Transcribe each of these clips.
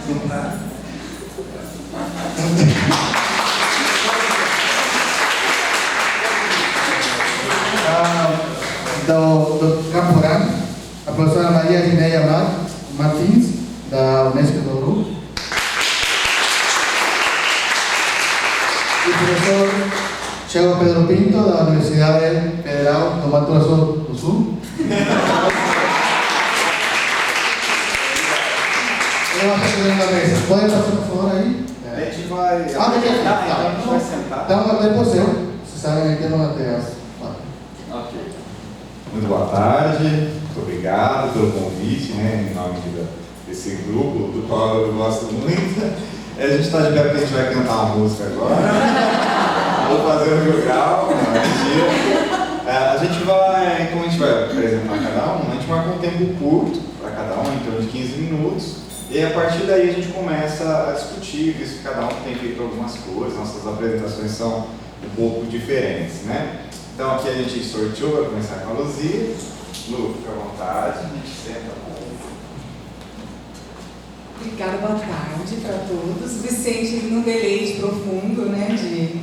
Do Camporã, a professora Maria Rineia Martins, da Unesco do Uru. E o professor Thiago Pedro Pinto, da Universidade Federal do Mato Grosso do Sul. Pode passar, por favor, aí? A gente vai... Então a gente vai sentar. Então, depois vocês sabem que não até as... Ok. Muito boa tarde, muito obrigado pelo convite, né, em nome desse grupo, do qual eu gosto muito. A gente está de pé porque a gente vai cantar uma música agora. Vou fazer o Rio Grau, a gente vai, como a gente vai apresentar cada um, a gente marca um tempo curto para cada um, em torno de 15 minutos. E a partir daí a gente começa a discutir, visto que cada um tem feito algumas coisas, nossas apresentações são um pouco diferentes, né? Então aqui a gente sorteou para começar com a Luzia. Lu, fica à vontade, a gente senta. Obrigada, boa tarde para todos. Vicente, num deleite profundo, né, de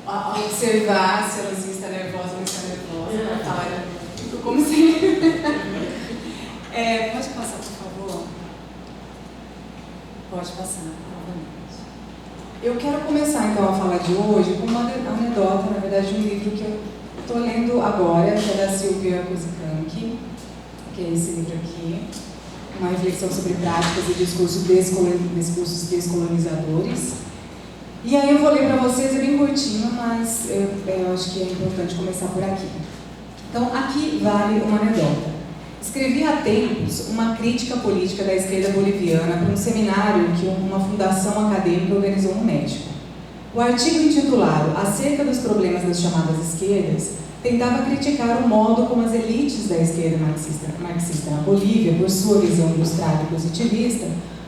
observar se a Luzia está nervosa ou não está nervosa, Natália, como sempre. Pode passar, por favor? Pode passar, novamente. Eu quero começar, então, a falar de hoje com uma anedota, na verdade, de um livro que eu estou lendo agora, que é da Silvia Kozikanki, que é esse livro aqui, uma reflexão sobre práticas e discursos descolonizadores. E aí eu vou ler para vocês, é bem curtinho, mas eu acho que é importante começar por aqui. Então, aqui vale uma anedota. Escrevi há tempos uma crítica política da esquerda boliviana para um seminário que uma fundação acadêmica organizou no México. O artigo intitulado Acerca dos problemas das chamadas esquerdas tentava criticar o modo como as elites da esquerda marxista na Bolívia, por sua visão ilustrada e positivista,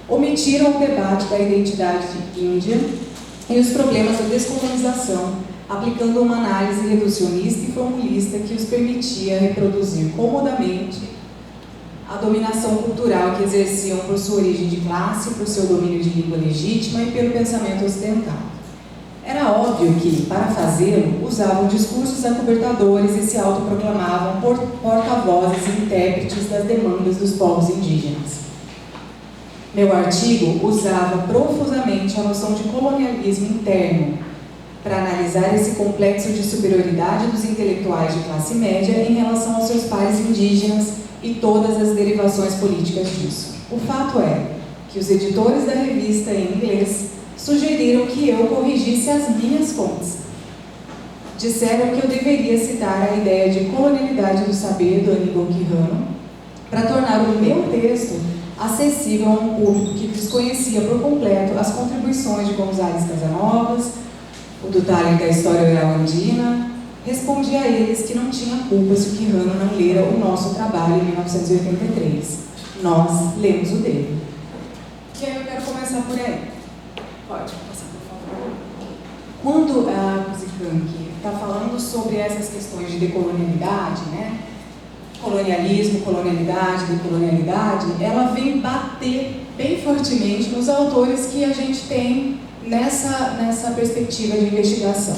omitiram o debate da identidade índia e os problemas da descolonização, aplicando uma análise reducionista e formulista que os permitia reproduzir comodamente a dominação cultural que exerciam por sua origem de classe, por seu domínio de língua legítima e pelo pensamento ocidental. Era óbvio que, para fazê-lo, usavam discursos acobertadores e se autoproclamavam porta-vozes e intérpretes das demandas dos povos indígenas. Meu artigo usava profusamente a noção de colonialismo interno para analisar esse complexo de superioridade dos intelectuais de classe média em relação aos seus pares indígenas e todas as derivações políticas disso. O fato é que os editores da revista em inglês sugeriram que eu corrigisse as minhas fontes. Disseram que eu deveria citar a ideia de colonialidade do saber do Aníbal Quijano para tornar o meu texto acessível a um público que desconhecia por completo as contribuições de González Casanovas, o do Thaler da História Oral Andina. Respondi a eles que não tinha culpa se o Quijano não lera o nosso trabalho em 1983. Nós lemos o dele. E aí eu quero começar por aí. Pode passar, por favor. Quando a Kozikanki está falando sobre essas questões de decolonialidade, né? Colonialismo, colonialidade, decolonialidade, ela vem bater bem fortemente nos autores que a gente tem nessa perspectiva de investigação.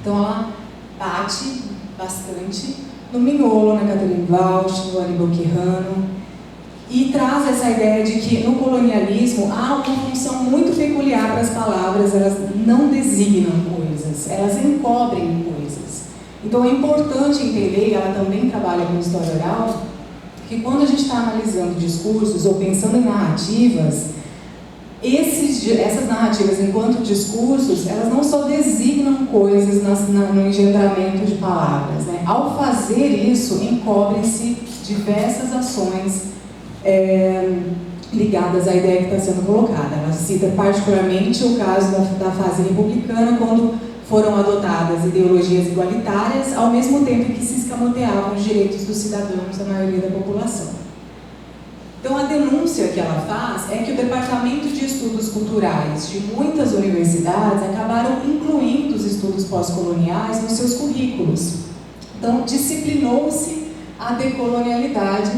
Então ela bate bastante no Mignolo, na Catherine Walsh, no Aníbal Quijano, e traz essa ideia de que no colonialismo há uma função muito peculiar para as palavras, elas não designam coisas, elas encobrem coisas. Então é importante entender, e ela também trabalha com história oral, que quando a gente está analisando discursos ou pensando em narrativas, essas narrativas enquanto discursos, elas não só designam coisas no engendramento de palavras, né? Ao fazer isso, encobrem-se diversas ações ligadas à ideia que está sendo colocada. Ela cita particularmente o caso da fase republicana, quando foram adotadas ideologias igualitárias, ao mesmo tempo que se escamoteavam os direitos dos cidadãos da maioria da população. Então, a denúncia que ela faz é que o Departamento de Estudos Culturais de muitas universidades acabaram incluindo os estudos pós-coloniais nos seus currículos. Então, disciplinou-se a decolonialidade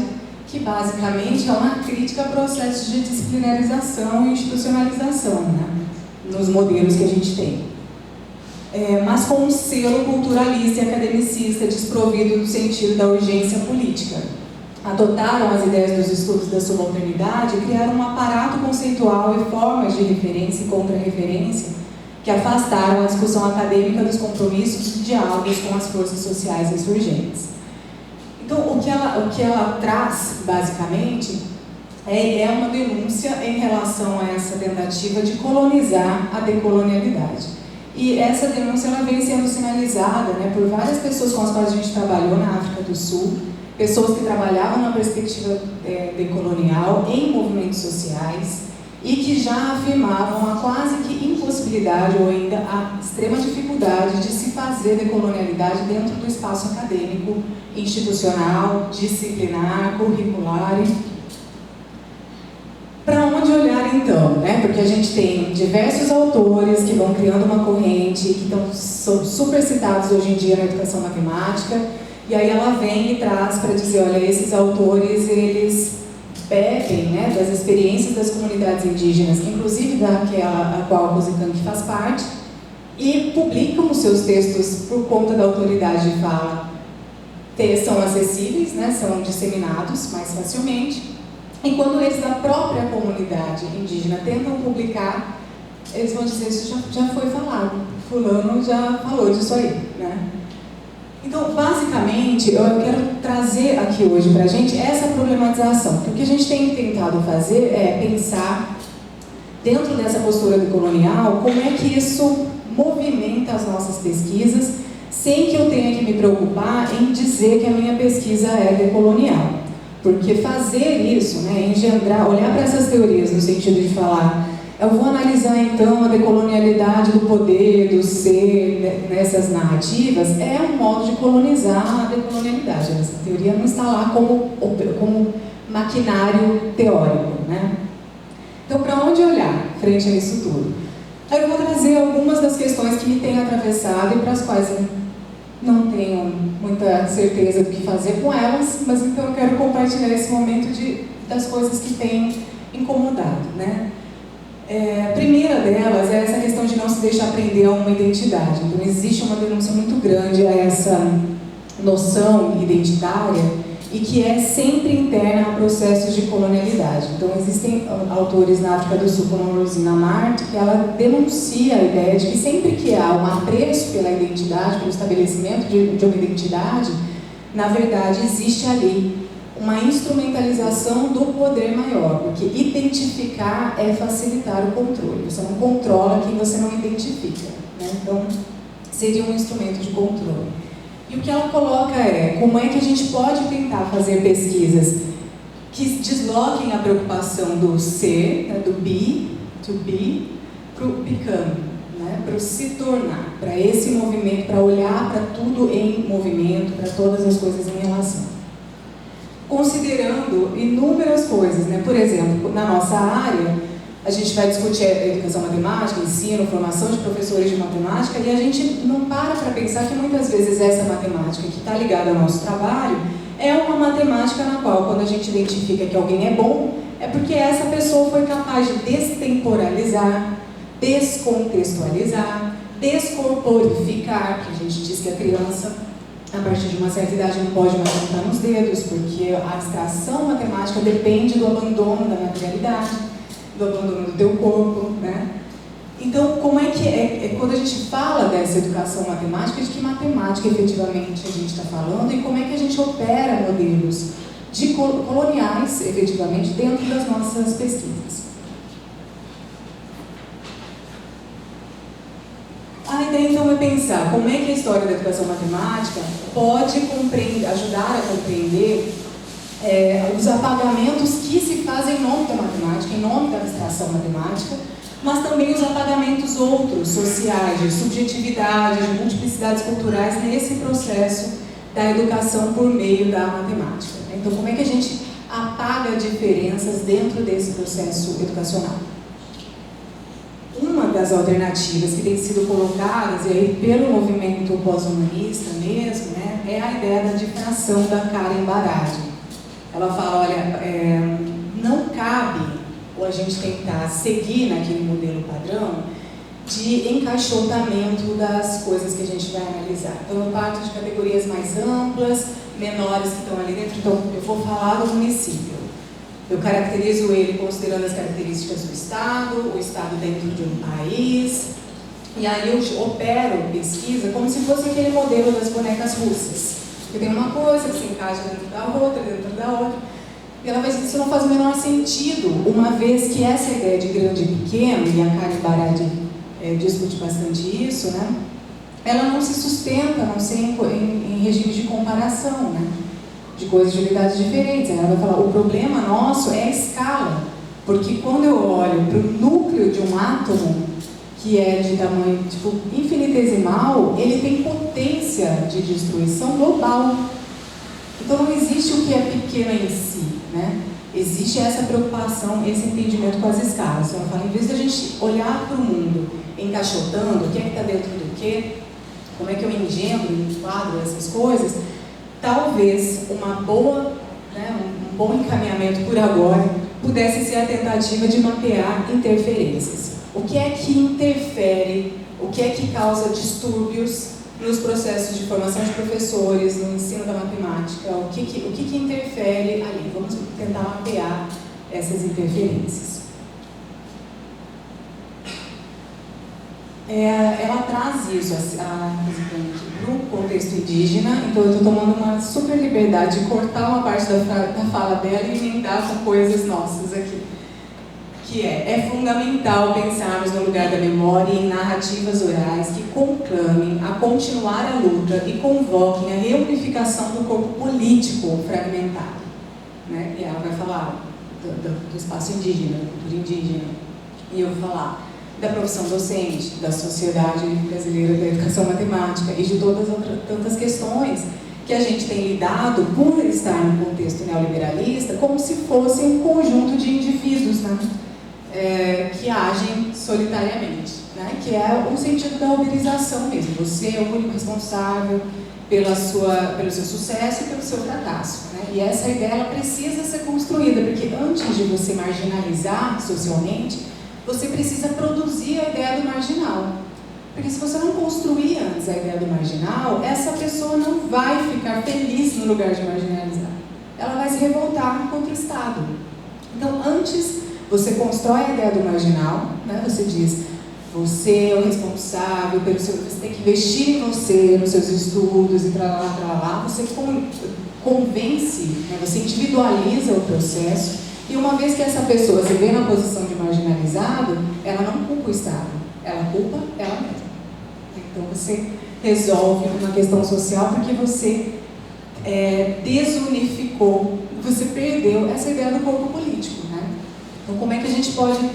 que basicamente é uma crítica a processos de disciplinarização e institucionalização, né, nos modelos que a gente tem. Mas com um selo culturalista e academicista desprovido do sentido da urgência política. Adotaram as ideias dos estudos da subalternidade e criaram um aparato conceitual e formas de referência e contra-referência que afastaram a discussão acadêmica dos compromissos e diálogos com as forças sociais insurgentes. Então, o que ela traz, basicamente, é uma denúncia em relação a essa tentativa de colonizar a decolonialidade. E essa denúncia ela vem sendo sinalizada, né, por várias pessoas com as quais a gente trabalhou na África do Sul, pessoas que trabalhavam na perspectiva decolonial em movimentos sociais e que já afirmavam a quase que impossibilidade ou ainda a extrema dificuldade de se fazer decolonialidade dentro do espaço acadêmico, institucional, disciplinar, curricular, enfim. Para onde olhar então, né? Porque a gente tem diversos autores que vão criando uma corrente, que são super citados hoje em dia na educação matemática, e aí ela vem e traz para dizer, olha, esses autores, eles bebem, né, das experiências das comunidades indígenas, inclusive daquela a qual a Cosicanque faz parte, e publicam os seus textos por conta da autoridade de fala. São acessíveis, né, são disseminados mais facilmente, e quando eles da própria comunidade indígena tentam publicar, eles vão dizer, isso já foi falado, fulano já falou disso aí, né? Então, basicamente, eu quero trazer aqui hoje para a gente essa problematização. O que a gente tem tentado fazer é pensar, dentro dessa postura decolonial, como é que isso movimenta as nossas pesquisas, sem que eu tenha que me preocupar em dizer que a minha pesquisa é decolonial. Porque fazer isso, né, engendrar, olhar para essas teorias no sentido de falar, eu vou analisar então a decolonialidade do poder, do ser, nessas narrativas, é um modo de colonizar a decolonialidade. Essa teoria não está lá como maquinário teórico, né? Então, para onde olhar frente a isso tudo? Aí eu vou trazer algumas das questões que me têm atravessado e para as quais eu não tenho muita certeza do que fazer com elas, mas então eu quero compartilhar esse momento das coisas que têm incomodado, né? A primeira delas é essa questão de não se deixar prender a uma identidade. Então, existe uma denúncia muito grande a essa noção identitária e que é sempre interna a processos de colonialidade. Então, existem autores na África do Sul, como a Rosina Mart, que ela denuncia a ideia de que sempre que há um apreço pela identidade, pelo estabelecimento de uma identidade, na verdade, existe ali uma instrumentalização do poder maior, porque identificar é facilitar o controle. Você não controla quem você não identifica, né? Então, seria um instrumento de controle. E o que ela coloca é como é que a gente pode tentar fazer pesquisas que desloquem a preocupação do ser, né, do be, to be, para o become, né, para o se tornar, para esse movimento, para olhar para tudo em movimento, para todas as coisas em relação. Considerando inúmeras coisas, né? Por exemplo, na nossa área, a gente vai discutir a educação matemática, ensino, formação de professores de matemática, e a gente não para pensar que muitas vezes essa matemática que está ligada ao nosso trabalho é uma matemática na qual, quando a gente identifica que alguém é bom, é porque essa pessoa foi capaz de destemporalizar, descontextualizar, descorporificar, que a gente diz que a criança, a partir de uma certa idade, não pode mais contar nos dedos, porque a abstração matemática depende do abandono da materialidade, do abandono do teu corpo, né? Então, como é que quando a gente fala dessa educação matemática, de que matemática efetivamente a gente está falando e como é que a gente opera modelos de coloniais, efetivamente, dentro das nossas pesquisas? A ideia, então, é pensar como é que a história da educação matemática pode ajudar a compreender os apagamentos que se fazem em nome da matemática, em nome da abstração matemática, mas também os apagamentos outros, sociais, de subjetividade, de multiplicidades culturais, nesse processo da educação por meio da matemática. Então, como é que a gente apaga diferenças dentro desse processo educacional? Uma das alternativas que tem sido colocadas, e aí pelo movimento pós-humanista mesmo, né, é a ideia da difração da Karen Barad. ela fala, olha, não cabe a gente tentar seguir naquele modelo padrão de encaixotamento das coisas que a gente vai analisar. Então, eu parto de categorias mais amplas, menores que estão ali dentro. Então, eu vou falar do município. Eu caracterizo ele considerando as características do Estado, o Estado dentro de um país, e aí eu opero pesquisa como se fosse aquele modelo das bonecas russas. Que tem uma coisa que se encaixa dentro da outra, e ela vai dizer que isso não faz o menor sentido, uma vez que essa ideia de grande e pequeno, e a Karen Barad discute bastante isso, né? Ela não se sustenta, não sei, em regimes de comparação, né? De coisas de unidades diferentes. Ela vai falar, o problema nosso é a escala, porque quando eu olho para o núcleo de um átomo, que é de tamanho tipo, infinitesimal, ele tem potência de destruição global. Então não existe o que é pequeno em si, né? Existe essa preocupação, esse entendimento com as escalas. Então, eu falo, em vez de a gente olhar para o mundo encaixotando, o que é que está dentro do quê, como é que eu engendro, enquadro essas coisas, talvez uma boa, né, um bom encaminhamento por agora pudesse ser a tentativa de mapear interferências. O que é que interfere, o que é que causa distúrbios nos processos de formação de professores, no ensino da matemática, o que interfere ali. Vamos tentar mapear essas interferências. Ela traz isso no contexto indígena, então eu estou tomando uma super liberdade de cortar uma parte da fala dela e emendar com coisas nossas aqui. Que é fundamental pensarmos no lugar da memória e em narrativas orais que conclamem a continuar a luta e convoquem a reunificação do corpo político fragmentado. Né? E ela vai falar do espaço indígena, da cultura indígena. E eu vou falar da profissão docente, da Sociedade Brasileira da Educação Matemática e de todas outras tantas questões que a gente tem lidado por estar no contexto neoliberalista como se fosse um conjunto de indivíduos, né? Que agem solitariamente, né? Que é o sentido da uberização mesmo. Você é o único responsável pelo seu sucesso e pelo seu fracasso, né? E essa ideia ela precisa ser construída, porque antes de você marginalizar socialmente, você precisa produzir a ideia do marginal. Porque se você não construir antes a ideia do marginal, essa pessoa não vai ficar feliz no lugar de marginalizar. Ela vai se revoltar contra o Estado. Então, antes você constrói a ideia do marginal, né? Você diz, você é o responsável pelo seu... Você tem que investir em você, nos seus estudos e tralá. Você convence, né? Você individualiza o processo. E uma vez que essa pessoa se vê na posição de marginalizado, ela não culpa o Estado, ela culpa ela mesma. Então você resolve uma questão social porque você desunificou, você perdeu essa ideia do corpo político, né? Então como é que a gente pode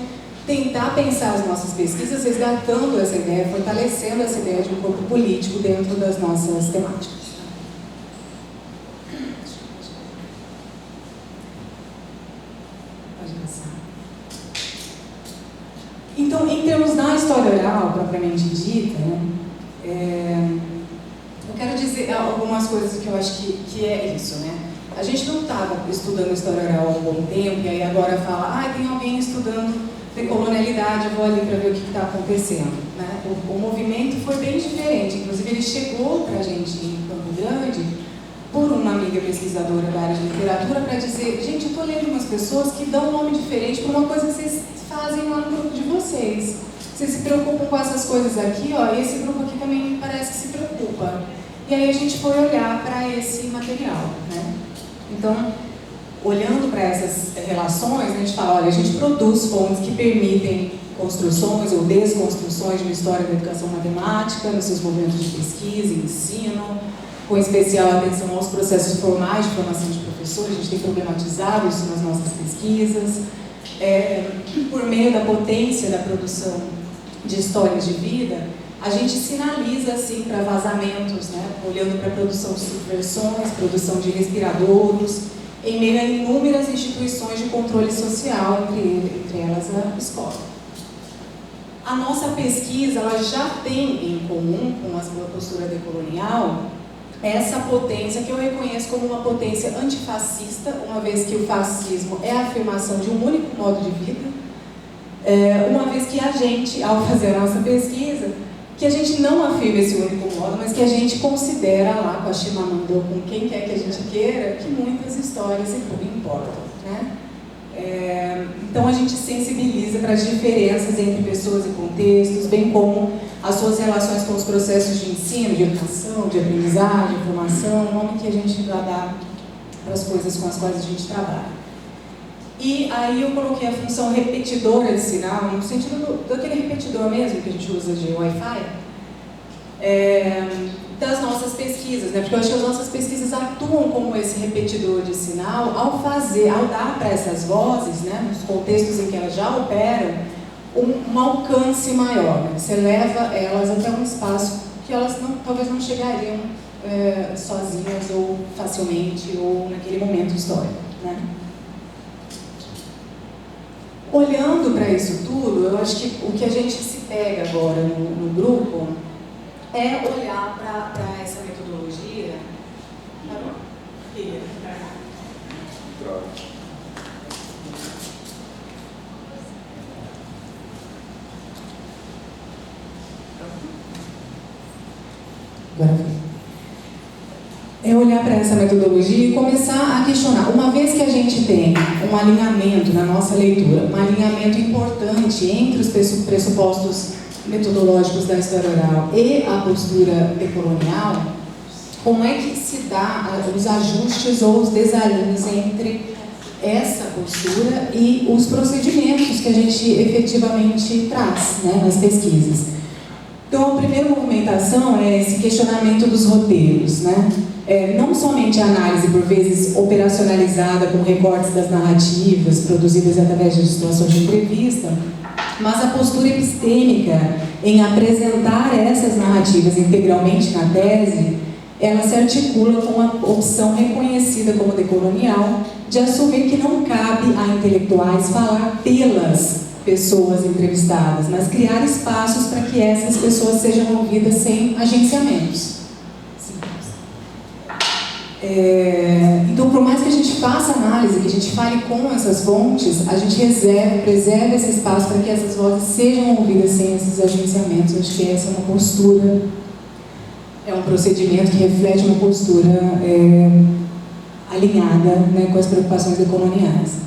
tentar pensar as nossas pesquisas resgatando essa ideia, fortalecendo essa ideia de um corpo político dentro das nossas temáticas? Então, em termos da história oral, propriamente dita, né, eu quero dizer algumas coisas que eu acho que é isso, né? A gente não estava estudando história oral há um bom tempo, e aí agora fala, tem alguém estudando decolonialidade, eu vou ali para ver o que está acontecendo, né? O movimento foi bem diferente, inclusive ele chegou para a gente em Campo Grande por uma amiga pesquisadora da área de literatura para dizer, gente, eu estou lendo umas pessoas que dão um nome diferente para uma coisa que vocês fazem lá no grupo de vocês. Vocês se preocupam com essas coisas aqui, ó, e esse grupo aqui também parece que se preocupa. E aí a gente foi olhar para esse material, né? Então, olhando para essas relações, a gente fala, olha, a gente produz fontes que permitem construções ou desconstruções de uma história da educação matemática, nos seus movimentos de pesquisa e ensino, com especial atenção aos processos formais de formação de professores. A gente tem problematizado isso nas nossas pesquisas, por meio da potência da produção de histórias de vida, a gente sinaliza assim para vazamentos, né? Olhando para a produção de subversões, produção de respiradouros, em meio a inúmeras instituições de controle social, entre elas a escola. A nossa pesquisa ela já tem em comum com a postura decolonial essa potência que eu reconheço como uma potência antifascista, uma vez que o fascismo é a afirmação de um único modo de vida, uma vez que a gente, ao fazer a nossa pesquisa, que a gente não afirma esse único modo, mas que a gente considera lá com a Chimamanda ou com quem quer que a gente queira, que muitas histórias importam, né? Então a gente sensibiliza para as diferenças entre pessoas e contextos, bem como as suas relações com os processos de ensino, de educação, de aprendizagem, de formação, o nome que a gente vai dar para as coisas com as quais a gente trabalha. E aí eu coloquei a função repetidora de sinal, no sentido daquele repetidor mesmo que a gente usa de Wi-Fi, das nossas pesquisas, né? Porque eu acho que as nossas pesquisas atuam como esse repetidor de sinal ao dar para essas vozes, né, nos contextos em que elas já operam, um alcance maior, né? Você leva elas até um espaço que elas talvez não chegariam sozinhas ou facilmente ou naquele momento histórico, né? Olhando para isso tudo, eu acho que o que a gente se pega agora no grupo é olhar para essa metodologia. Agora foi. É olhar para essa metodologia e começar a questionar. Uma vez que a gente tem um alinhamento na nossa leitura, um alinhamento importante entre os pressupostos metodológicos da história oral e a postura decolonial, como é que se dá os ajustes ou os desalinhos entre essa postura e os procedimentos que a gente efetivamente traz, né, nas pesquisas? Então, a primeira movimentação é esse questionamento dos roteiros, né? Não somente a análise, por vezes, operacionalizada com recortes das narrativas produzidas através de situações de entrevista, mas a postura epistêmica em apresentar essas narrativas integralmente na tese, ela se articula com a opção reconhecida como decolonial de assumir que não cabe a intelectuais falar pelas pessoas entrevistadas, mas criar espaços para que essas pessoas sejam ouvidas sem agenciamentos. Então, por mais que a gente faça análise, que a gente fale com essas fontes, a gente preserva esse espaço para que essas vozes sejam ouvidas sem esses agenciamentos. Acho que essa é uma postura, é um procedimento que reflete uma postura alinhada, né, com as preocupações decoloniais.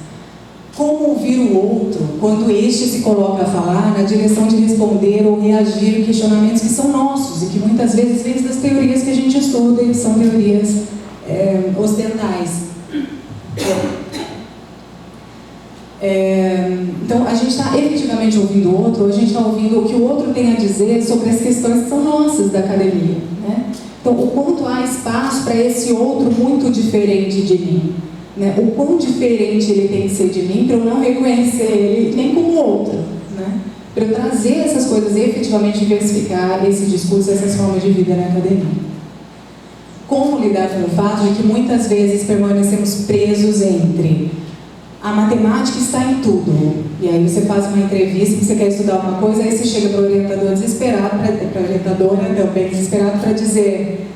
Como ouvir o outro quando este se coloca a falar na direção de responder ou reagir a questionamentos que são nossos e que muitas vezes vêm das teorias que a gente estuda e são teorias ocidentais. Então, a gente está efetivamente ouvindo o outro, ou a gente está ouvindo o que o outro tem a dizer sobre as questões que são nossas da academia, né? Então, o quanto há espaço para esse outro muito diferente de mim, né? O quão diferente ele tem que ser de mim para eu não reconhecer ele nem como outro, né? Para eu trazer essas coisas e efetivamente diversificar esse discurso, essas formas de vida na academia. Como lidar com o fato de que muitas vezes permanecemos presos entre a matemática está em tudo, e aí você faz uma entrevista que você quer estudar uma coisa, aí você chega para o orientador desesperado, para a orientadora também desesperado, para dizer: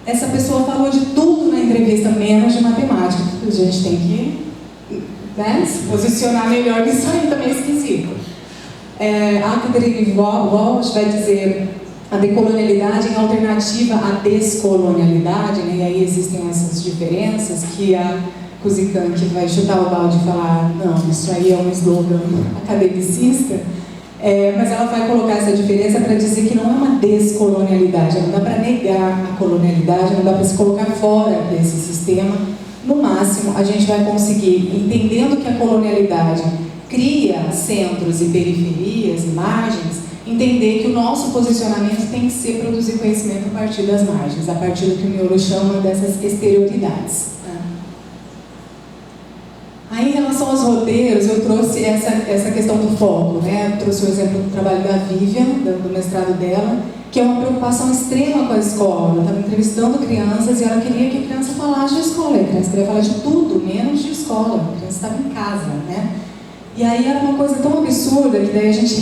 essa pessoa falou de tudo na entrevista, menos de matemática. A gente tem que, né, se posicionar melhor nisso aí, também é esquisito. A Catherine Walsh vai dizer: a decolonialidade em alternativa à descolonialidade, né? E aí existem essas diferenças que a Kuzikan, que vai chutar o balde e falar: não, isso aí é um slogan academicista, mas ela vai colocar essa diferença para dizer que não é uma descolonialidade, não dá para negar a colonialidade, não dá para se colocar fora desse sistema. No máximo, a gente vai conseguir, entendendo que a colonialidade cria centros e periferias e margens, entender que o nosso posicionamento tem que ser produzir conhecimento a partir das margens, a partir do que o Miolo chama dessas exterioridades. Aí, em relação aos roteiros, eu trouxe essa questão do foco, né? Eu trouxe o exemplo do trabalho da Vivian, do mestrado dela, que é uma preocupação extrema com a escola. Ela estava entrevistando crianças e ela queria que a criança falasse de escola. A criança queria falar de tudo, menos de escola. A criança estava em casa, né? E aí era uma coisa tão absurda que daí a gente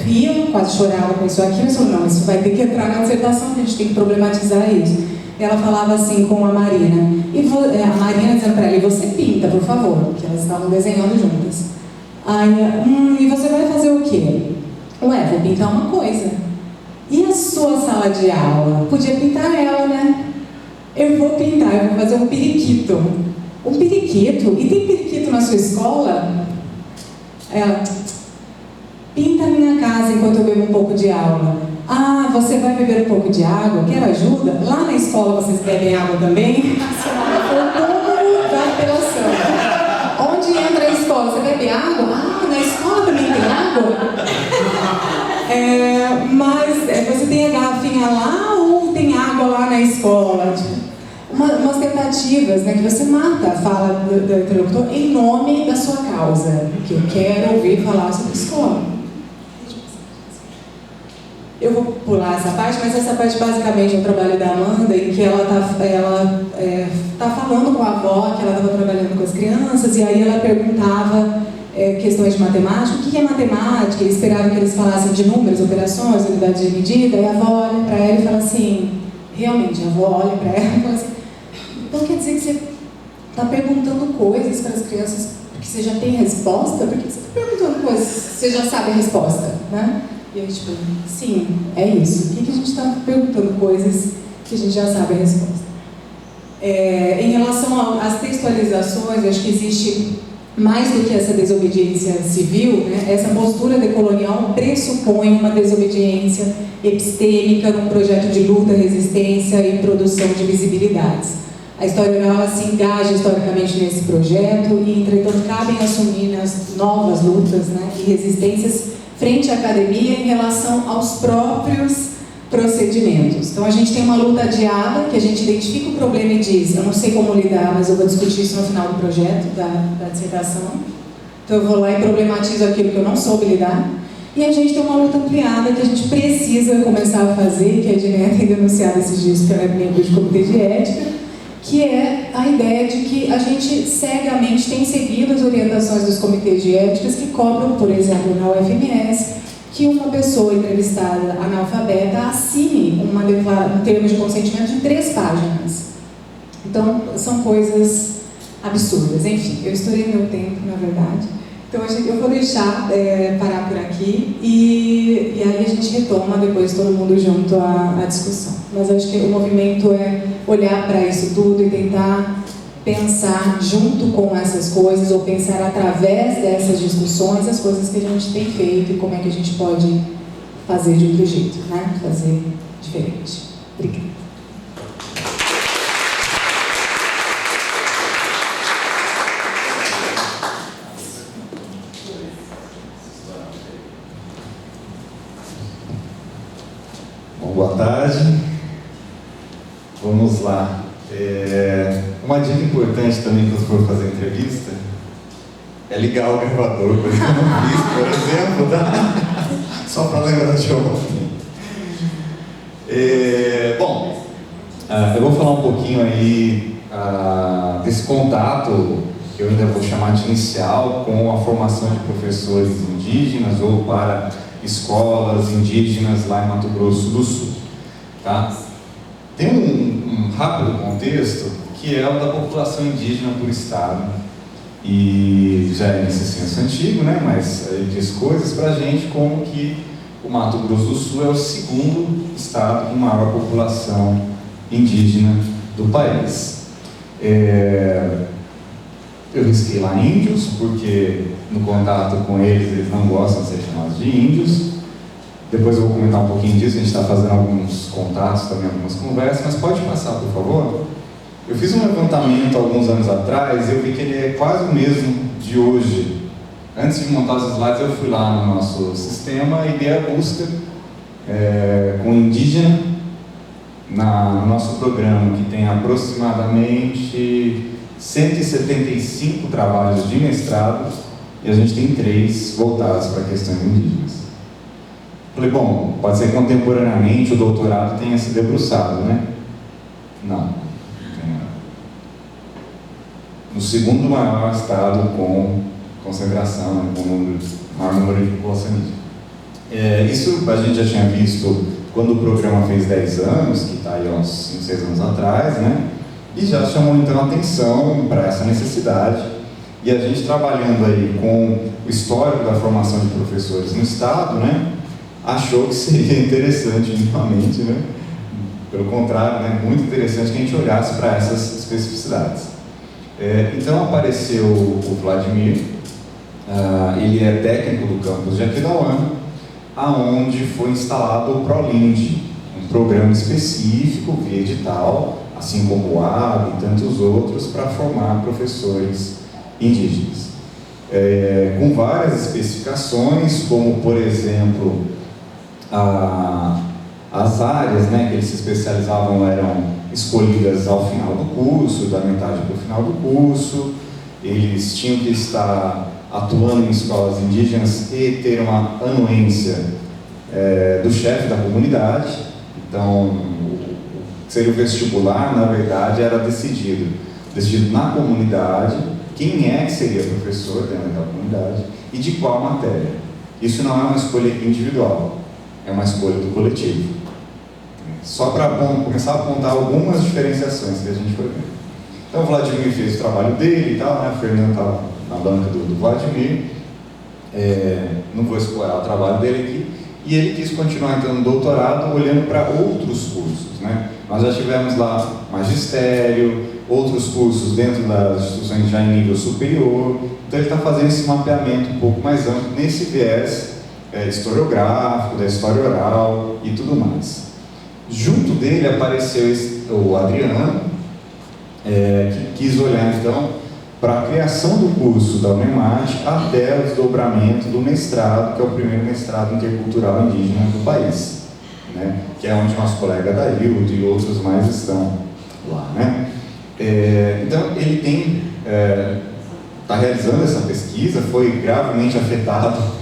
ria, quase chorava com isso aqui, mas falou: não, isso vai ter que entrar na dissertação, que a gente tem que problematizar isso. E ela falava assim com a Marina, a Marina dizendo para ela, e você pinta, por favor, porque elas estavam desenhando juntas. Aí, e você vai fazer o quê? Ué, vou pintar uma coisa. E a sua sala de aula? Podia pintar ela, né? Eu vou pintar, eu vou fazer um periquito. Um periquito? E tem periquito na sua escola? Ela, pinta a minha casa enquanto eu bebo um pouco de água. Ah, você vai beber um pouco de água? Quer ajuda? Lá na escola vocês bebem água também? Foi o cúmulo da apelação. Onde entra a escola? Você bebe água? Ah, na escola também tem água? Mas você tem a garrafinha lá ou tem água lá na escola? Umas tentativas, né, que você mata a fala do interlocutor em nome da sua causa, que eu quero ouvir falar sobre escola. Eu vou pular essa parte, mas essa parte basicamente é o trabalho da Amanda, em que ela tá falando com a avó, que ela estava trabalhando com as crianças, e aí ela perguntava questões de matemática, o que é matemática? E esperava que eles falassem de números, operações, unidades de medida, e a avó olha para ela e fala assim, realmente, a avó olha para ela e fala assim, então quer dizer que você está perguntando coisas para as crianças porque você já tem resposta? Por que você está perguntando coisas se você já sabe a resposta, né? E aí, tipo, sim, é isso. Por que a gente está perguntando coisas que a gente já sabe a resposta? Em relação às textualizações, acho que existe mais do que essa desobediência civil, né? Essa postura decolonial pressupõe uma desobediência epistêmica num projeto de luta, resistência e produção de visibilidades. A história oral se engaja historicamente nesse projeto e, entretanto, cabem assumir as novas lutas, né, e resistências frente à academia em relação aos próprios procedimentos. Então, a gente tem uma luta adiada, que a gente identifica o problema e diz, eu não sei como lidar, mas eu vou discutir isso no final do projeto, da dissertação. Então, eu vou lá e problematizo aquilo que eu não soube lidar. E a gente tem uma luta ampliada que a gente precisa começar a fazer, que a Edneia tem denunciado esses dias, que ela é membro de comitê de ética, que é a ideia de que a gente cegamente tem seguido as orientações dos comitês de éticas que cobram, por exemplo, na UFMS, que uma pessoa entrevistada analfabeta assine um termo de consentimento de 3 páginas. Então, são coisas absurdas. Enfim, eu estourei meu tempo, na verdade. Então, eu vou deixar parar por aqui e aí a gente retoma depois todo mundo junto à discussão. Mas acho que o movimento é olhar para isso tudo e tentar pensar junto com essas coisas ou pensar através dessas discussões as coisas que a gente tem feito e como é que a gente pode fazer de outro jeito, né? Fazer diferente. Obrigada. Boa tarde, vamos lá. Uma dica importante também quando for fazer entrevista é ligar o gravador, coisa que eu não fiz, por exemplo, tá? Só para lembrar de ontem. Bom, eu vou falar um pouquinho aí desse contato, que eu ainda vou chamar de inicial, com a formação de professores indígenas ou para escolas indígenas lá em Mato Grosso do Sul, tá? Tem um rápido contexto que é o da população indígena por estado e já é nesse senso antigo, né? Mas ele diz coisas pra gente como que o Mato Grosso do Sul é o 2º estado com maior população indígena do país. Eu risquei lá índios, porque no contato com eles não gostam de ser chamados de índios. Depois eu vou comentar um pouquinho disso, a gente está fazendo alguns contatos também, algumas conversas, mas pode passar, por favor? Eu fiz um levantamento alguns anos atrás e eu vi que ele é quase o mesmo de hoje. Antes de montar os slides, eu fui lá no nosso sistema e dei a busca com indígena no nosso programa, que tem aproximadamente 175 trabalhos de mestrado e a gente tem 3 voltados para questões indígenas. Falei, bom, pode ser que contemporaneamente o doutorado tenha se debruçado, né? Não. No 2º maior estado com concentração, né, com maior número de população indígena. Isso a gente já tinha visto quando o programa fez 10 anos, que está aí há uns 5, 6 anos atrás, né? E já chamou então a atenção para essa necessidade. E a gente trabalhando aí com o histórico da formação de professores no Estado, né? Achou que seria interessante, minimamente, né? Pelo contrário, né? Muito interessante que a gente olhasse para essas especificidades. Então apareceu o Vladimir, ele é técnico do campus de Aquidauana, aonde foi instalado o ProLind, um programa específico via edital, assim como o AB e tantos outros, para formar professores indígenas. Com várias especificações, como por exemplo, as áreas, né, que eles se especializavam eram escolhidas ao final do curso, da metade para o final do curso. Eles tinham que estar atuando em escolas indígenas e ter uma anuência do chefe da comunidade. Então, o que seria o vestibular, na verdade, era decidido na comunidade quem é que seria professor dentro daquela comunidade e de qual matéria. Isso não é uma escolha individual, é uma escolha do coletivo. Só para começar a apontar algumas diferenciações que a gente foi vendo. Então o Vladimir fez o trabalho dele e tal, né? O Fernando estava na banca do Vladimir. Não vou explorar o trabalho dele aqui. E ele quis continuar então no doutorado olhando para outros cursos, né? Nós já tivemos lá magistério, outros cursos dentro das instituições já em nível superior. Então ele está fazendo esse mapeamento um pouco mais amplo nesse viés historiográfico, da história oral e tudo mais. Junto dele apareceu o Adriano, que quis olhar então para a criação do curso da UNEMAT até o desdobramento do mestrado, que é o primeiro mestrado intercultural indígena do país, né? Que é onde nosso colega Daildo e outros mais estão lá, né? Então ele está realizando essa pesquisa, foi gravemente afetado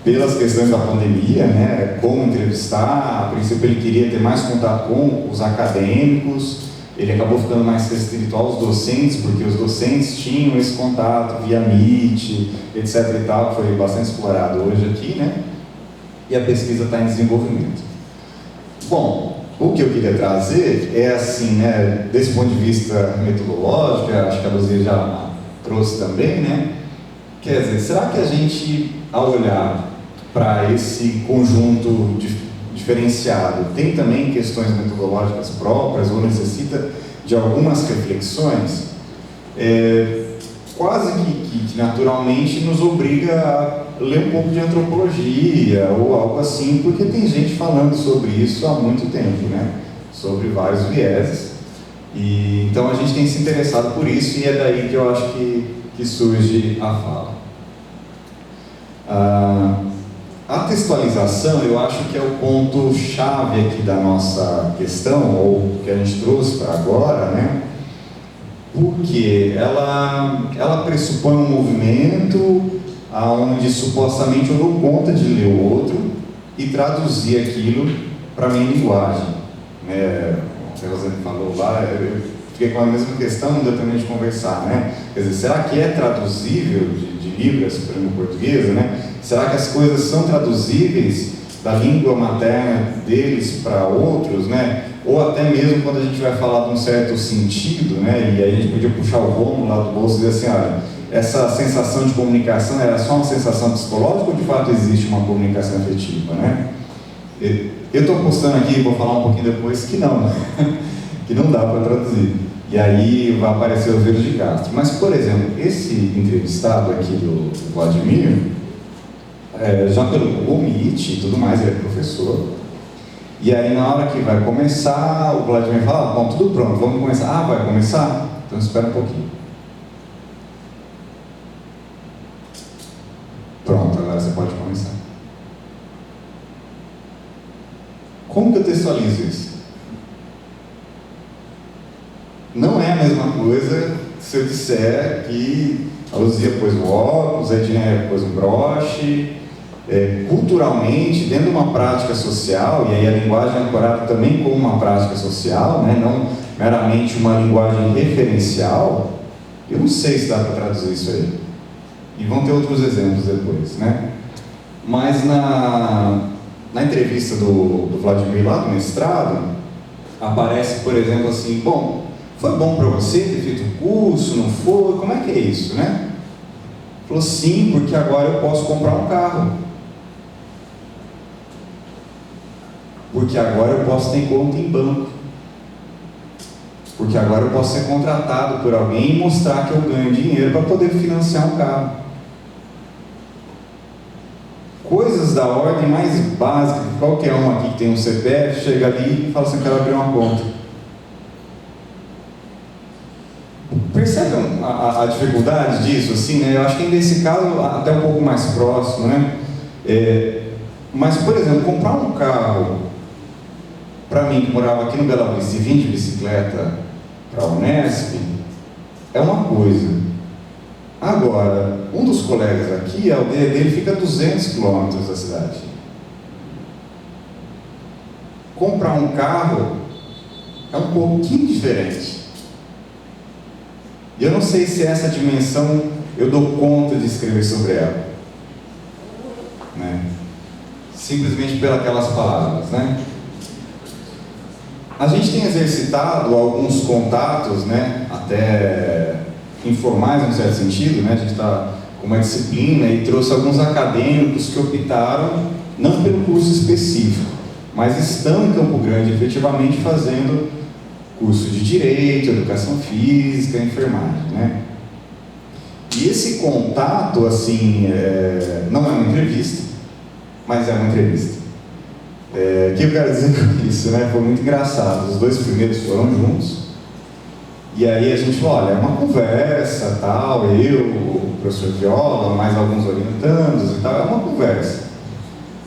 pelas questões da pandemia, né? Como entrevistar. A princípio ele queria ter mais contato com os acadêmicos, ele acabou ficando mais restrito aos docentes, porque os docentes tinham esse contato via Meet, etc e tal, que foi bastante explorado hoje aqui, né? E a pesquisa está em desenvolvimento. Bom, o que eu queria trazer é assim, né, desse ponto de vista metodológico, acho que a Luzia já trouxe também, né? Quer dizer, será que a gente, ao olhar para esse conjunto diferenciado, tem também questões metodológicas próprias ou necessita de algumas reflexões? Quase que naturalmente nos obriga a ler um pouco de antropologia ou algo assim, porque tem gente falando sobre isso há muito tempo, né? Sobre vários vieses. E então a gente tem se interessado por isso e é daí que eu acho que surge a fala. A textualização, eu acho que é o ponto-chave aqui da nossa questão, ou que a gente trouxe para agora, né? Porque ela pressupõe um movimento onde supostamente eu dou conta de ler o outro e traduzir aquilo para a minha linguagem, né? A Rosane falou lá, eu fiquei com a mesma questão, não deu também de conversar, né? Quer dizer, será que é traduzível de Libras para a língua portuguesa, né? Será que as coisas são traduzíveis da língua materna deles para outros, né? Ou até mesmo quando a gente vai falar de um certo sentido, né? E aí a gente podia puxar o Romulo lá do bolso e dizer assim, olha, essa sensação de comunicação era só uma sensação psicológica ou de fato existe uma comunicação afetiva, né? Eu estou postando aqui, vou falar um pouquinho depois, que não, que não dá para traduzir. E aí vai aparecer o Vero de Castro. Mas, por exemplo, esse entrevistado aqui do Vladimir, já pelo Google Meet e tudo mais, ele é professor. E aí, na hora que vai começar, o Vladimir fala, bom, tudo pronto, vamos começar. Ah, vai começar? Então espera um pouquinho. Pronto, agora você pode começar. Como que eu textualizo isso? Não é a mesma coisa se eu disser que a Luzia pôs o óculos, a Edneia pôs um broche. Culturalmente, dentro de uma prática social, e aí a linguagem é ancorada também como uma prática social, né? Não meramente uma linguagem referencial, eu não sei se dá para traduzir isso aí. E vão ter outros exemplos depois, né? Mas na entrevista do Vladimir lá do mestrado, aparece, por exemplo, assim, bom, foi bom para você ter feito o curso, não foi? Como é que é isso, né? Falou, sim, porque agora eu posso comprar um carro. Porque agora eu posso ter conta em banco. Porque agora eu posso ser contratado por alguém e mostrar que eu ganho dinheiro para poder financiar um carro. Coisas da ordem mais básica, que qualquer um aqui que tem um CPF, chega ali e fala assim, eu quero abrir uma conta. Percebe a dificuldade disso, assim, né? Eu acho que nesse caso até um pouco mais próximo, né? Mas, por exemplo, comprar um carro, para mim que morava aqui no Bela Vista e vim de bicicleta para a Unesp, é uma coisa. Agora, um dos colegas aqui, a aldeia dele fica a 200 quilômetros da cidade. Comprar um carro é um pouquinho diferente. E eu não sei se essa dimensão eu dou conta de escrever sobre ela, né? Simplesmente pelas palavras, né? A gente tem exercitado alguns contatos, né? Até informais, no certo sentido, né? A gente está com uma disciplina e trouxe alguns acadêmicos que optaram, não pelo curso específico, mas estão em Campo Grande efetivamente fazendo curso de Direito, Educação Física, Enfermagem, né? E esse contato, assim, não é uma entrevista, mas é uma entrevista. O que eu quero dizer com isso, né? Foi muito engraçado. Os dois primeiros foram juntos, e aí a gente falou, olha, é uma conversa, tal, eu, o professor Viola, mais alguns orientandos e tal, é uma conversa.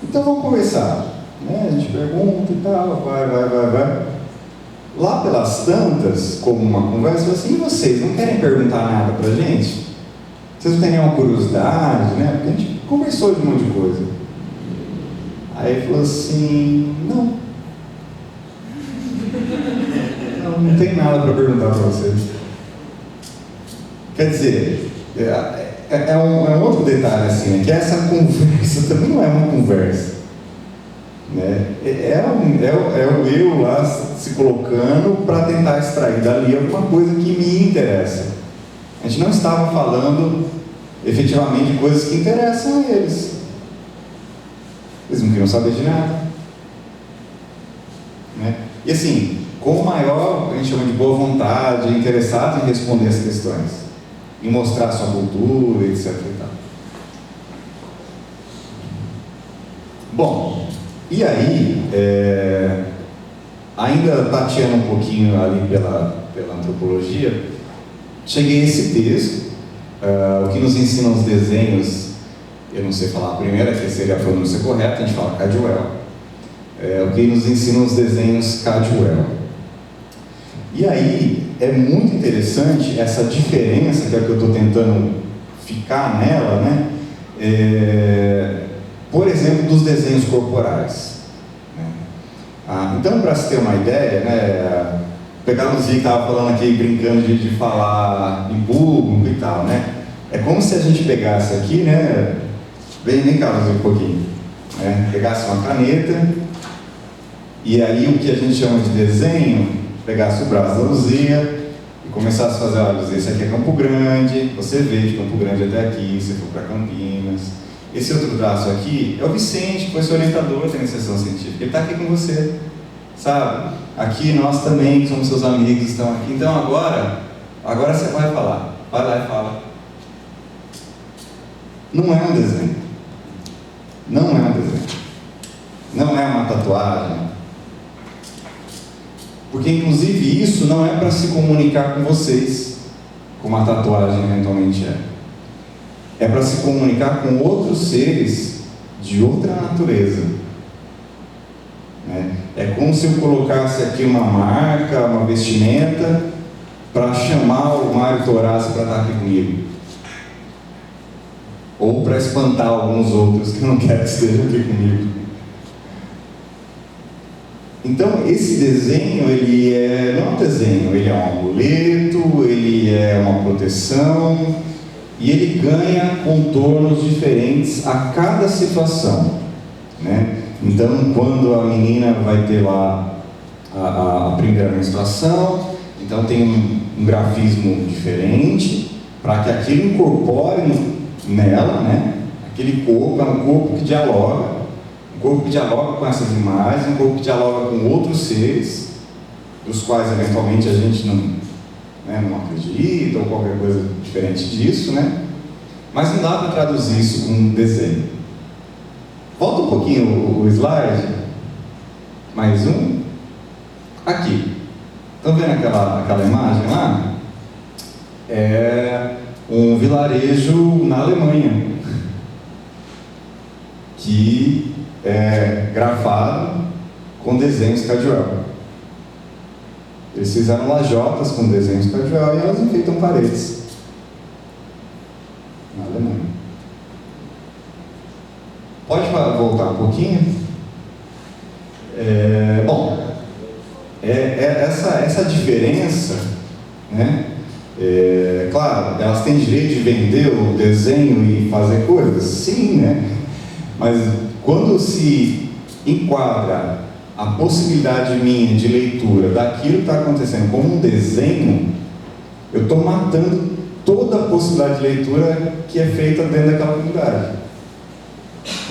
Então vamos conversar, né? A gente pergunta e tal, vai. Lá pelas tantas, como uma conversa, assim, e vocês não querem perguntar nada pra gente? Vocês não têm nenhuma curiosidade, né? Porque a gente conversou de um monte de coisa. Aí ele falou assim, não tem nada para perguntar para vocês. Quer dizer, é um outro detalhe assim, né? Que essa conversa também não é uma conversa, né? É o eu lá se colocando para tentar extrair dali alguma coisa que me interessa. A gente não estava falando efetivamente de coisas que interessam a eles. Eles não queriam saber de nada, né? E assim, com o maior, a gente chama de boa vontade, interessados em responder as questões, em mostrar a sua cultura, etc. e tal. Bom, e aí, ainda tateando um pouquinho ali pela antropologia, cheguei a esse texto, o que nos ensina os desenhos. Eu não sei falar a primeira, que seria a pronúncia correta, a gente fala Cadwell. O que nos ensina os desenhos Cadwell. E aí, é muito interessante essa diferença, que é o que eu estou tentando ficar nela, né? Por exemplo, dos desenhos corporais. Né? Então, para se ter uma ideia, né? Pegar a Luzia que estava falando aqui, brincando de falar em público e tal, né? É como se a gente pegasse aqui, né? Vem cá, Luzia, um pouquinho. Né? Pegasse uma caneta, e aí o que a gente chama de desenho, pegasse o braço da Luzia e começasse a fazer, olha, Luzia, esse aqui é Campo Grande, você vê de Campo Grande até aqui, se for para Campinas. Esse outro braço aqui é o Vicente, que foi seu orientador da iniciação científica, ele está aqui com você, sabe? Aqui nós também, que somos seus amigos, estão aqui. Então agora você vai falar, vai lá e fala. Não é um desenho. Não é um desenho. Não é uma tatuagem. Porque, inclusive, isso não é para se comunicar com vocês, como a tatuagem eventualmente é. É para se comunicar com outros seres de outra natureza. É como se eu colocasse aqui uma marca, uma vestimenta, para chamar o Mário Torazzi para estar aqui comigo. Ou para espantar alguns outros que não querem que estejam aqui comigo. Então, esse desenho, ele não é um desenho, ele é um amuleto, ele é uma proteção, e ele ganha contornos diferentes a cada situação, né? Então, quando a menina vai ter lá a primeira menstruação, então tem um grafismo diferente, para que aquilo incorpore nela, né? Aquele corpo é um corpo que dialoga, um corpo que dialoga com essas imagens, um corpo que dialoga com outros seres, dos quais eventualmente a gente não acredita, ou qualquer coisa diferente disso, né? Mas não dá para traduzir isso com um desenho. Volta um pouquinho o slide. Mais um. Aqui. Estão vendo aquela imagem lá? É um vilarejo na Alemanha, que é grafado com desenhos Carduel. Eles fizeram lajotas com desenhos Carduel e elas enfeitam paredes na Alemanha. Pode voltar um pouquinho? Essa diferença, né? Claro, elas têm direito de vender o desenho e fazer coisas? Sim, né? Mas quando se enquadra a possibilidade minha de leitura daquilo que está acontecendo como um desenho, eu estou matando toda a possibilidade de leitura que é feita dentro daquela comunidade,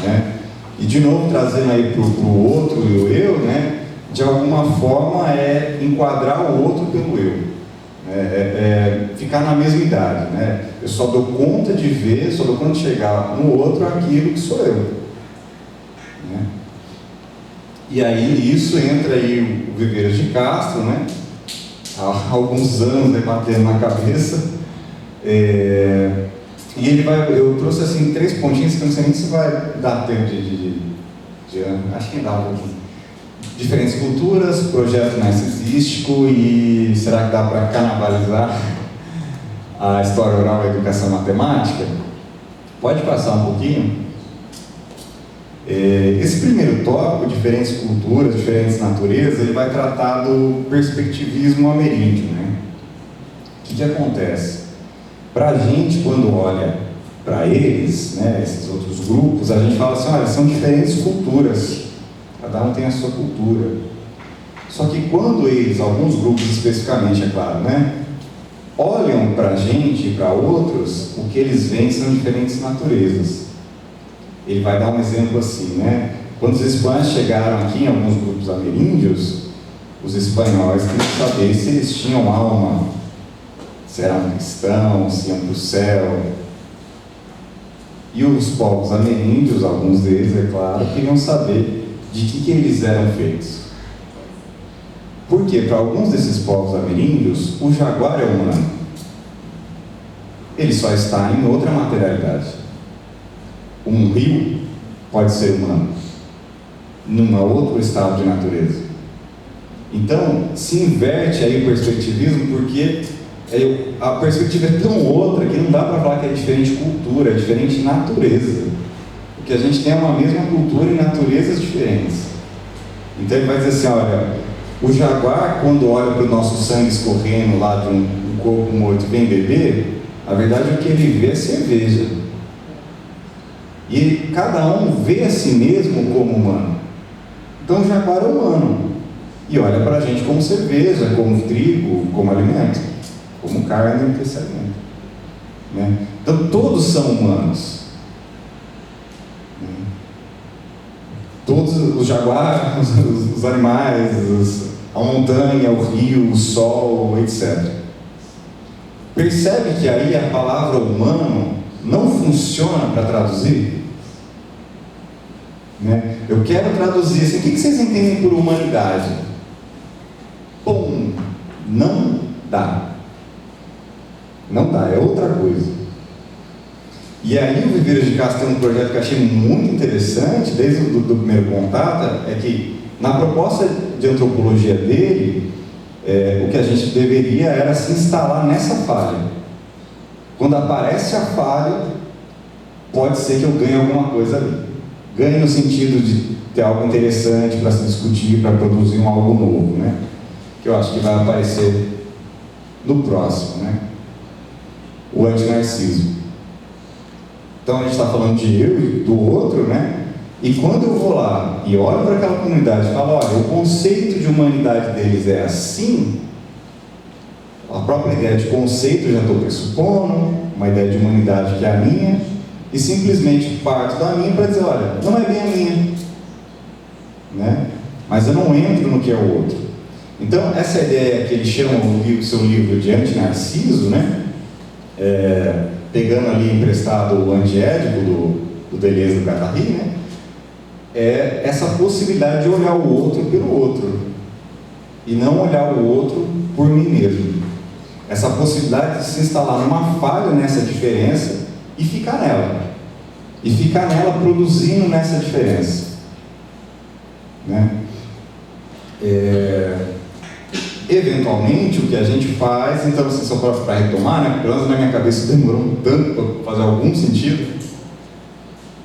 né? E de novo, trazendo aí para o outro e o eu, né? De alguma forma é enquadrar o outro pelo eu, ficar na mesma idade, né? Eu só dou conta de ver, só dou conta de chegar no outro aquilo que sou eu, né? E aí isso entra aí o Viveiros de Castro, né? Há alguns anos batendo na cabeça, e ele eu trouxe assim 3 pontinhos que eu não sei nem se vai dar tempo acho que dá um pouquinho. Diferentes culturas, projeto narcisístico e será que dá para canibalizar a história oral e a educação matemática? Pode passar um pouquinho? Esse primeiro tópico, diferentes culturas, diferentes naturezas, ele vai tratar do perspectivismo ameríndio, né? O que acontece? Para a gente, quando olha para eles, né, esses outros grupos, a gente fala assim, olha, são diferentes culturas, cada um tem a sua cultura. Só que quando eles, alguns grupos especificamente, é claro, né, olham para a gente e para outros, o que eles veem são diferentes naturezas. Ele vai dar um exemplo assim, né? Quando os espanhóis chegaram aqui em alguns grupos ameríndios, os espanhóis queriam saber se eles tinham alma, se eram cristãos, se iam para o céu. E os povos ameríndios, alguns deles, é claro, queriam saber de que eles eram feitos. Porque para alguns desses povos ameríndios, o jaguar é humano. Ele só está em outra materialidade. Um rio pode ser humano, num outro estado de natureza. Então, se inverte aí o perspectivismo, porque a perspectiva é tão outra que não dá para falar que é diferente cultura, é diferente natureza. Porque a gente tem uma mesma cultura e naturezas diferentes. Então ele vai dizer assim, olha, o jaguar, quando olha para o nosso sangue escorrendo lá de um corpo morto e vem beber, na verdade o que ele vê é cerveja. E cada um vê a si mesmo como humano. Então o jaguar é humano. E olha para a gente como cerveja, como trigo, como alimento, como carne que se alimenta, né? Então todos são humanos. Todos os jaguares, os animais, a montanha, o rio, o sol, etc. Percebe que aí a palavra humano não funciona para traduzir? Né? Eu quero traduzir assim, o que vocês entendem por humanidade? Bom, não dá. Não dá, é outra coisa. E aí o Viveiros de Castro tem um projeto que eu achei muito interessante, desde o do primeiro contato, é que na proposta de antropologia dele, o que a gente deveria era se instalar nessa falha. Quando aparece a falha, pode ser que eu ganhe alguma coisa ali. Ganhe no sentido de ter algo interessante para se discutir, para produzir algo novo, né? Que eu acho que vai aparecer no próximo, né? O antinarcismo. Então a gente está falando de eu e do outro, né? E quando eu vou lá e olho para aquela comunidade e falo, olha, o conceito de humanidade deles é assim, a própria ideia de conceito eu já estou pressupondo, uma ideia de humanidade que é a minha, e simplesmente parto da minha para dizer, olha, não é bem a minha, né? Mas eu não entro no que é o outro. Então, essa ideia que ele chama o seu livro de Anti-Narciso, né? Pegando ali emprestado o Anti-Édipo do Deleuze do Guattari, né? É essa possibilidade de olhar o outro pelo outro e não olhar o outro por mim mesmo. Essa possibilidade de se instalar numa falha nessa diferença e ficar nela. E ficar nela produzindo nessa diferença. Né? Eventualmente, o que a gente faz, então, assim, só para retomar, né? Pelo menos na minha cabeça demorou um tanto para fazer algum sentido.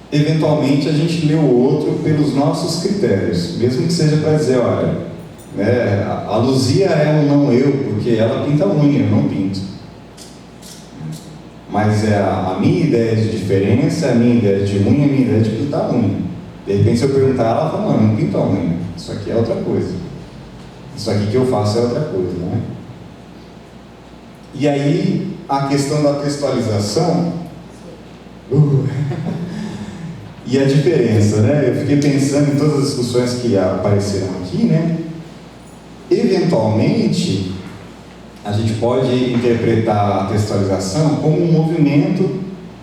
Eventualmente, a gente lê o outro pelos nossos critérios, mesmo que seja para dizer, olha, né, a Luzia é um não eu, porque ela pinta unha, eu não pinto. Mas é a minha ideia de diferença, a minha ideia de unha, a minha ideia de pintar unha. De repente, se eu perguntar, ela fala, não, eu não pinto a unha, isso aqui é outra coisa. Isso aqui que eu faço é outra coisa, né? E aí, a questão da textualização e a diferença, né? Eu fiquei pensando em todas as discussões que apareceram aqui, né? Eventualmente, a gente pode interpretar a textualização como um movimento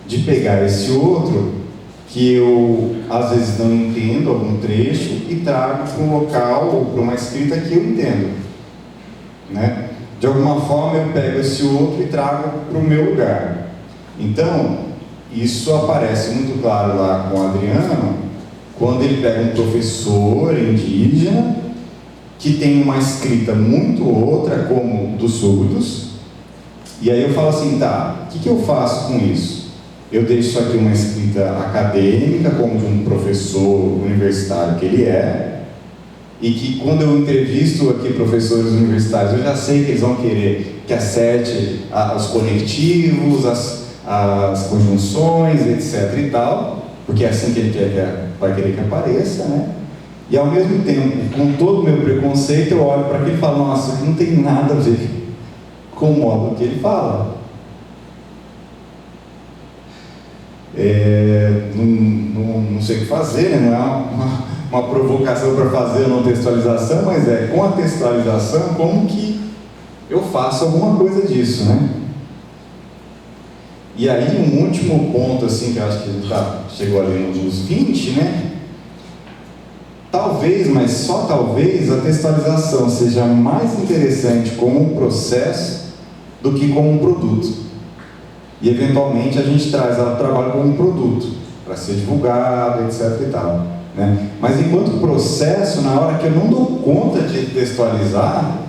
de pegar esse outro que eu, às vezes, não entendo algum trecho e trago para um local ou para uma escrita que eu entendo, né? De alguma forma, eu pego esse outro e trago para o meu lugar. Então, isso aparece muito claro lá com o Adriano, quando ele pega um professor indígena que tem uma escrita muito outra, como dos súditos, e aí eu falo assim, tá, o que eu faço com isso? Eu deixo aqui uma escrita acadêmica, como de um professor universitário que ele é, e que quando eu entrevisto aqui professores universitários, eu já sei que eles vão querer que acerte os conectivos, as conjunções, etc. e tal, porque é assim que ele vai querer que apareça, né? E ao mesmo tempo, com todo o meu preconceito, eu olho para aquilo e falo, nossa, isso não tem nada a ver com o modo que ele fala. Não sei o que fazer, né? Não é uma provocação para fazer a não textualização, mas com a textualização, como que eu faço alguma coisa disso, né? E aí, um último ponto, assim, que eu acho que a gente chegou ali nos 20, né? Talvez, mas só talvez, a textualização seja mais interessante como um processo do que como um produto. E, eventualmente, a gente traz ela para o trabalho como um produto, para ser divulgado, etc. e tal, né? Mas, enquanto processo, na hora que eu não dou conta de textualizar,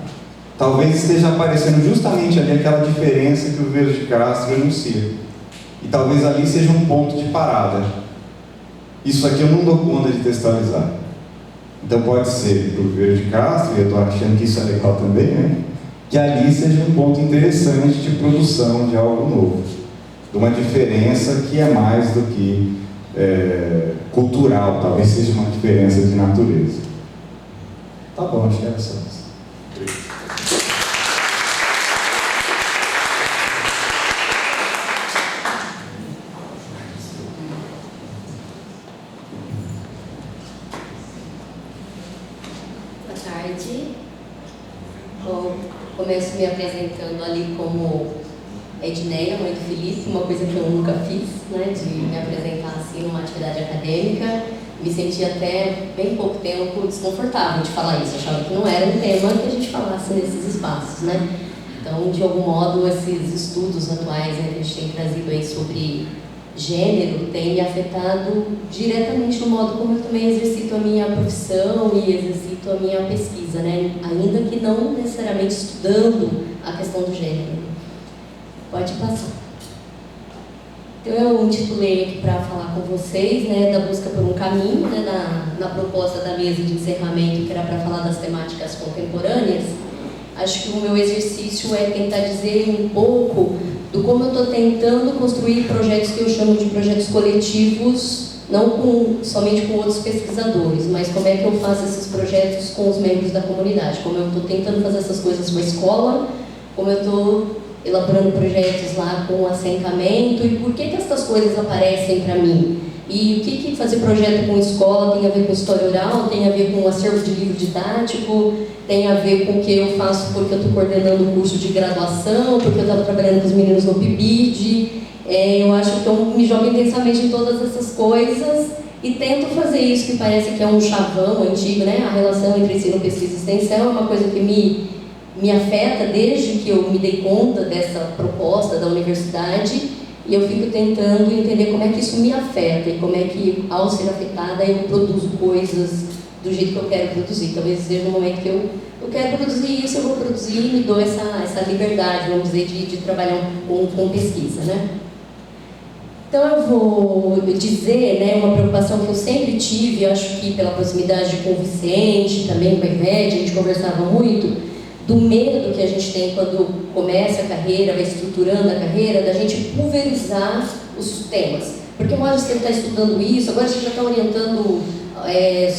talvez esteja aparecendo justamente ali aquela diferença que o Verde de Castro enuncia. E talvez ali seja um ponto de parada. Isso aqui eu não dou conta de textualizar. Então pode ser para o Verde de Castro, e eu estou achando que isso é legal também, né? Que ali seja um ponto interessante de produção de algo novo. De uma diferença que é mais do que cultural, talvez seja uma diferença de natureza. Tá bom, acho que era só isso. Começo me apresentando ali como Edneia, mãe do Felipe, uma coisa que eu nunca fiz, né, de me apresentar assim numa atividade acadêmica. Me senti até bem pouco tempo desconfortável de falar isso, achava que não era um tema que a gente falasse nesses espaços, né? Então, de algum modo, esses estudos atuais, né, que a gente tem trazido aí sobre gênero têm me afetado diretamente no modo como eu também exercito a minha profissão e exercito a minha pesquisa, né? Ainda que não necessariamente estudando a questão do gênero. Pode passar. Então eu intitulei aqui para falar com vocês, né, da busca por um caminho, né, na proposta da mesa de encerramento, que era para falar das temáticas contemporâneas. Acho que o meu exercício é tentar dizer um pouco do como eu estou tentando construir projetos que eu chamo de projetos coletivos não somente com outros pesquisadores, mas como é que eu faço esses projetos com os membros da comunidade, como eu estou tentando fazer essas coisas com a escola, como eu estou elaborando projetos lá com assentamento, e por que essas coisas aparecem para mim? E o que fazer projeto com escola tem a ver com história oral, tem a ver com acervo de livro didático, tem a ver com o que eu faço porque eu estou coordenando o curso de graduação, porque eu estava trabalhando com os meninos no PIBID. Eu acho que eu me jogo intensamente em todas essas coisas e tento fazer isso que parece que é um chavão antigo, né? A relação entre ensino, pesquisa e extensão é uma coisa que me afeta desde que eu me dei conta dessa proposta da universidade, e eu fico tentando entender como é que isso me afeta e como é que, ao ser afetada, eu produzo coisas do jeito que eu quero produzir. Talvez seja no momento que eu quero produzir isso, eu vou produzir e me dou essa liberdade, vamos dizer, de trabalhar com pesquisa, né? Então eu vou dizer, né, uma preocupação que eu sempre tive, acho que pela proximidade com o Vicente, também com a Ivete, a gente conversava muito, do medo que a gente tem quando começa a carreira, vai estruturando a carreira, da gente pulverizar os temas. Porque uma hora você está estudando isso, agora você já está orientando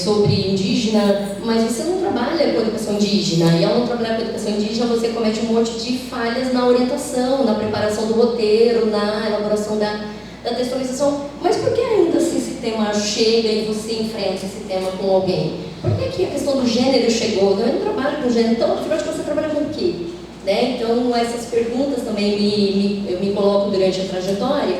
sobre indígena, mas você não trabalha com educação indígena, e ao não trabalhar com educação indígena, você comete um monte de falhas na orientação, na preparação do roteiro, na elaboração da textualização. Mas por que ainda assim esse tema chega e você enfrenta esse tema com alguém? Por que a questão do gênero chegou? Eu não trabalho com gênero, então afinal de contas você trabalha com o quê? Né? Então essas perguntas também eu me coloco durante a trajetória,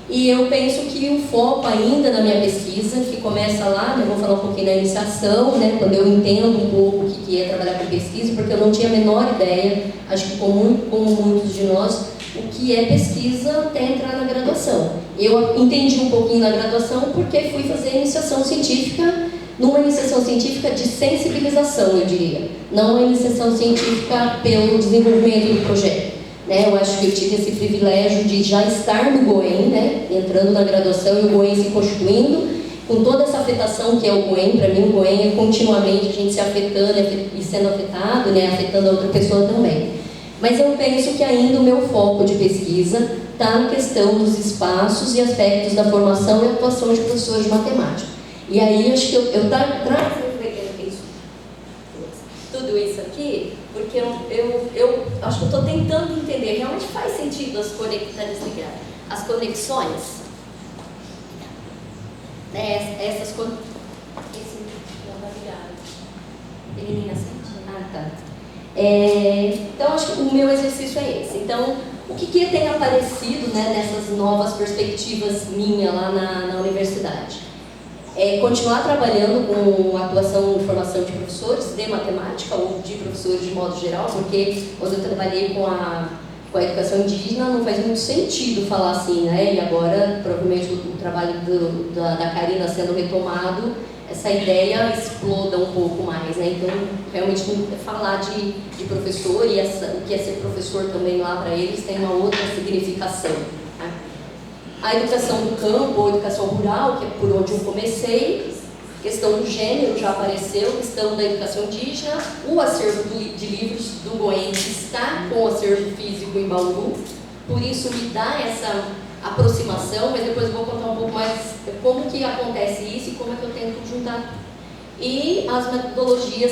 e eu penso que o foco ainda na minha pesquisa, que começa lá, né, eu vou falar um pouquinho da iniciação, né, quando eu entendo um pouco o que é trabalhar com pesquisa, porque eu não tinha a menor ideia, acho que como muitos de nós, o que é pesquisa até entrar na graduação. Eu entendi um pouquinho na graduação porque fui fazer iniciação científica, numa iniciação científica de sensibilização, eu diria, não uma iniciação científica pelo desenvolvimento do projeto. Né? Eu acho que eu tive esse privilégio de já estar no GOEM, né? Entrando na graduação e o GOEM se constituindo, com toda essa afetação que é o GOEM. Para mim o GOEM é continuamente a gente se afetando e sendo afetado, né? Afetando a outra pessoa também. Mas eu penso que ainda o meu foco de pesquisa está na questão dos espaços e aspectos da formação e atuação de professores de matemática. E aí acho que eu trago tudo isso aqui, porque eu acho que eu estou tentando entender, realmente faz sentido as conexões, né? Essas conexões. Pequenininha assim? Ah, tá. Então, acho que o meu exercício é esse. Então, o que tem aparecido, né, nessas novas perspectivas minhas lá na universidade? Continuar trabalhando com atuação e formação de professores de matemática ou de professores de modo geral, porque quando eu trabalhei com a educação indígena não faz muito sentido falar assim, né? E agora, provavelmente, o trabalho da Karina sendo retomado, essa ideia exploda um pouco mais, né? Então, realmente, falar de professor e o que é ser professor também lá para eles tem uma outra significação. Né? A educação do campo, ou educação rural, que é por onde eu comecei, questão do gênero já apareceu, questão da educação indígena, o acervo de livros do GOEM está com o acervo físico em Bauru, por isso me dá essa aproximação, mas depois eu vou contar um pouco mais como que acontece isso e como é que eu tento juntar. E as metodologias